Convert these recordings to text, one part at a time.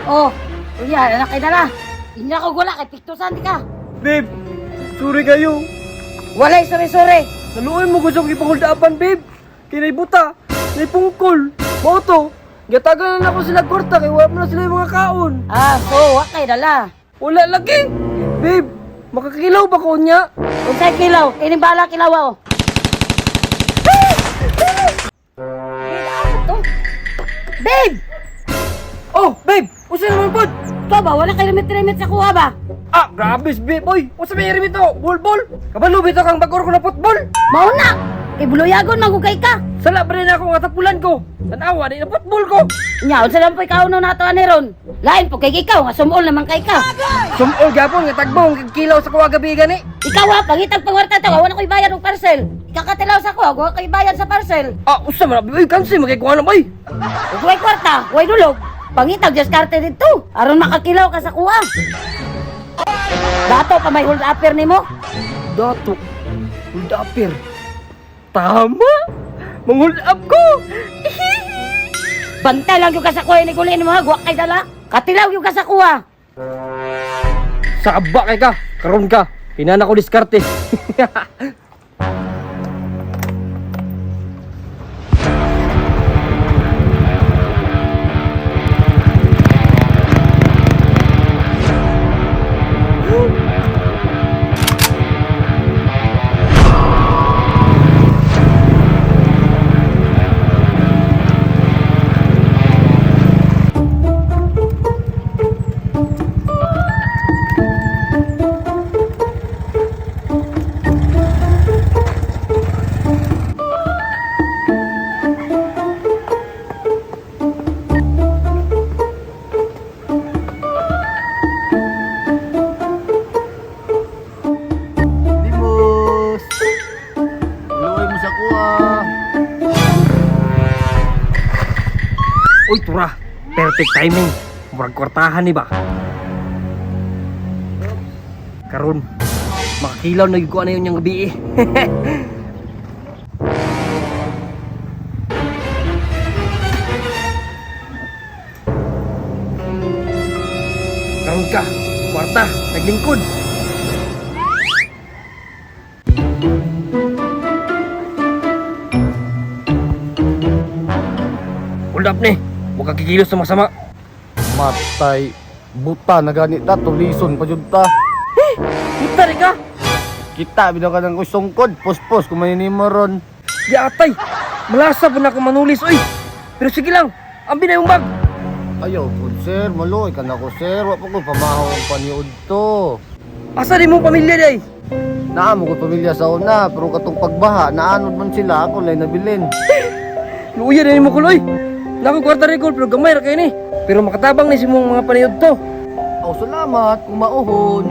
Oh, kuya, anak kay dala. Hindi ako gula kay piktusan di ka. Babe, sorry kayo. Walay sore-sore. Naluoy mo gusto kong ipanghuldaapan, babe. Kinay buta, kinay pungkol. Moto, gatagan na ako sila kwarta kay wala mo na sila yung mga kaon. Ah, so, wa kay dala. Wala lagi. Babe, makakilaw ba ko niya? Unsay kilaw, kini bala kilaw oh. Babe! Oh, babe, usa naman pod. Ikaw ba, wala kay limit-limit sa kuha ba? Ah, grabe, babe, boy. Usa may irim ito? Ball. Kabalo bito kang bagor ko na football. Mauna! Ibuluyagon magugay ka. Sala ba rin ako nga tapulan ko? Tanawa, di na football ko. Nya, unsa lang po ikaw no nato ani ron? Lain po kay ikaw, nga sumol naman kay ka. Sumol gapon nga tagbong kilaw sa kuwa gabi gani. Ikaw ha, pangitag pangwarta to, wala ko'y bayad og parcel. Kakatilaw sa kuha, wala ko'y bayad sa parcel. Ah, usa man, boy, kansi magikuha na, boy. Ug way kwarta, way dulog. Pangitag just karte dito, aron makakilaw ka sa kuha. Dato pa may hold upper nimo. Dato, hold upper. Tama! Manghold up ko! Bantay lang yung kasakuha ni Gulin mo ha, guwak kay dala. Katilaw yung kasakuha. Sa aba kay ka, karon ka. Pinana ko diskarte. Limos! Luoy mo sa kuha. Uy, tura! Perfect timing. Murag kwartahan ni ba? Karon, makakilaw na yung na yun yung gabi eh. Karon ka, kwarta, naglingkod. Hold up ni, huwag kang kikilos sa masama. Matay, buta na ganit ta, tulison pa jud ta. Kita rin ka! Kita, binaw ka ng sungkod, pospos, kung maninimo ron. Di atay, malasa pa na akong manulis, oy! Pero sige lang, ambi na yung bag! Ayaw po, sir, maluoy ka na ko, sir. Wa pa ko pamahaw ang paniod to. Asa di mong pamilya day? Naamo ko pamilya sa una, pero katong pagbaha, naanod man sila, ako lay nabilin. Luya na mo kuloy! Nakong kwarta record, pero gamay ra kayo ni. Pero makatabang ni si mong mga paniod to. Aw, salamat, kung mauhon.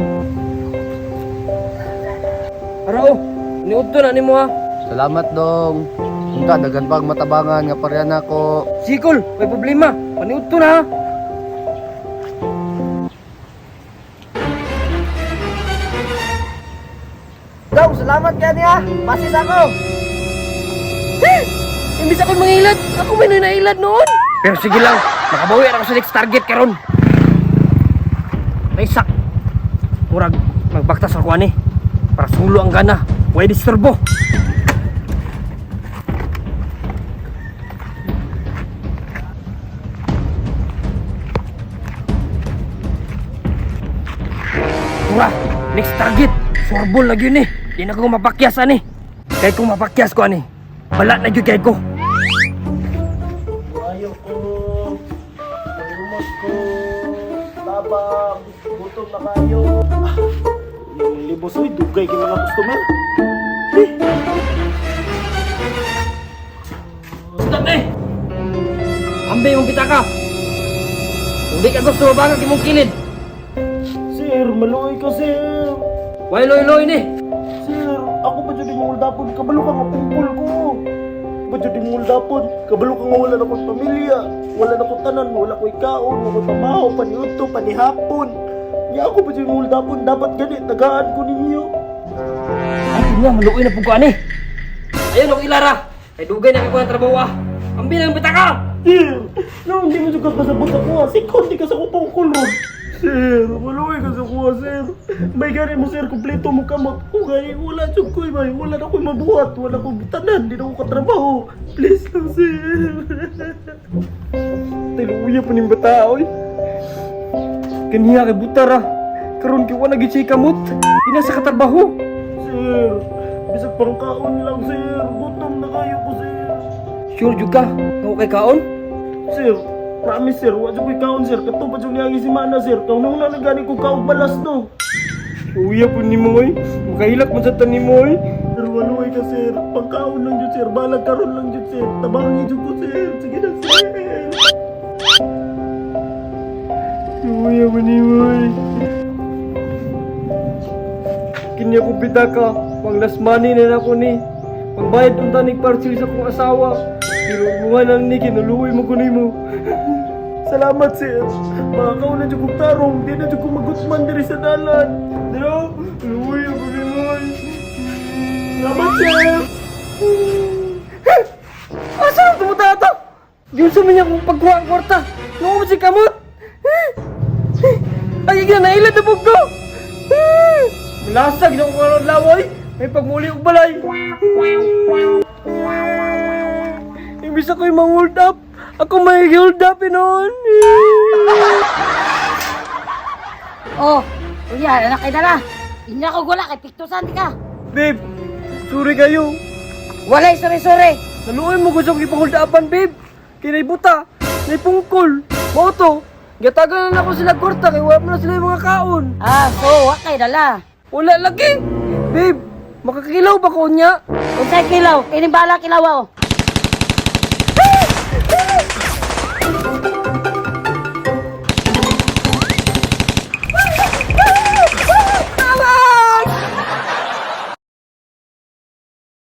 Arao, niud to na ni mo ha. Salamat dong. Unta, dagan pag matabangan nga parehan ako. Sikol, may problema. Paniud to na ha. Dong, salamat ka niya. Pasis ako. Imbis ako mangilad, ako may nailad noon. Pero sige lang, makabawi ako sa next target karon. May sak. Murag, magbaktas ako ani. Para sulo ang gana. Huwag disturbo. Mura, next target. Sorbol lagi yun eh. Di na ko mapakyas ani. Kaya kung mapakyas ko ani, bala na yun kaya ko. Ayaw ko. Lumot ko. Tabang. Gutom na kayo. Yung libos, oy, dugay ka mga customer. Stop eh! Ambe mong pitaka. Kung di ka gusto mabangang imong kilid. Sir, maluoy ka, sir. Way loy-loy ni. Sir, ako ba dyan yung uldapon? Kabalo ka nga pungkol ko. Ba dyan yung uldapon? Kabalo ka nga wala na kong pamilya. Wala na kong tanan, wala ko ikaon, wala ko pamahaw, paniuto, panihapon. Niya ako ba dyan yung uldapon? Dapat ganit, tagaan ko ninyo. Ay, nga, maluoy na po ko ani. Ayun, ang ilara. Ay, dugay na kayo ng trabaho ah. Ambi na ang pitaka. Sir, no, hindi mo sugat pasabot ako ha. Sikon, di ka sa kupang kulod. Sir, maluwi ka sa kuha, sir. May gani mo, sir, kumpleto mo kamot. Kung gani, wala siyang kuy, may. Wala na ko'y mabuhat. Wala ko'y tanan. Di na ko katrabaho. Please lang, sir. Tiluya pa ning bata, oy. Kaniya kay butara. Karon kay wala gid siya kamot. Ina sa katrabaho. Sir, bisag pangkaon lang, sir. Gutom na kayo ko, sir. Sure jud ka? Nga kay kaon? Sir, promise, sir. Wala ko'y kaon, sir. Katong pa dyan niya si Mana, sir. Kung nung na nagani ko kaon balas, no. Uya po ni mo, oy. Makahilak mo sa tanim mo, oy. Sir, waluay ka, sir. Pangkaon lang dyan, sir. Balag karon lang dyan, sir. Tabangan dyan ko, sir. Sige na, sir. Uya po ni mo, oy. Kanya ko bita ka. Pang last money na ako ni. Pangbayad unta ni parcel sa kong asawa. Pero bunga lang ni kinuluwi mo kunin mo. Salamat, sir. Makakaon na dyan kong tarong. Di na dyan kong magutman diri sa dalan. Dino, luwi ako ni mo. Salamat, sir. Asa ang tumuta ito? Yun sa mga kong pagkuha ang kwarta. Nung mo si kamot. Ay, igyan na ilan na bugto. Malasag na kong karoon laway. May pagmuli og balay. Imbis ako'y mang-hold up. Ako may hold up noon. Oh, kuya, anak kayo na la. Hindi na ako gula kay Piktusan, di ka. Babe, sorry kayo. Walay, sore-sore. Naluoy mo gusto kong ipang-hold upan, babe. Kinay buta. Nay pungkol. Moto. Gatagan na ako sila kwarta kay wala mo na sila yung mga kaon. Ah, so, wa kay dala. Wala lagi. Babe, makakakilaw ba ko niya? Kung sa'y kilaw, kinibala kilaw ako.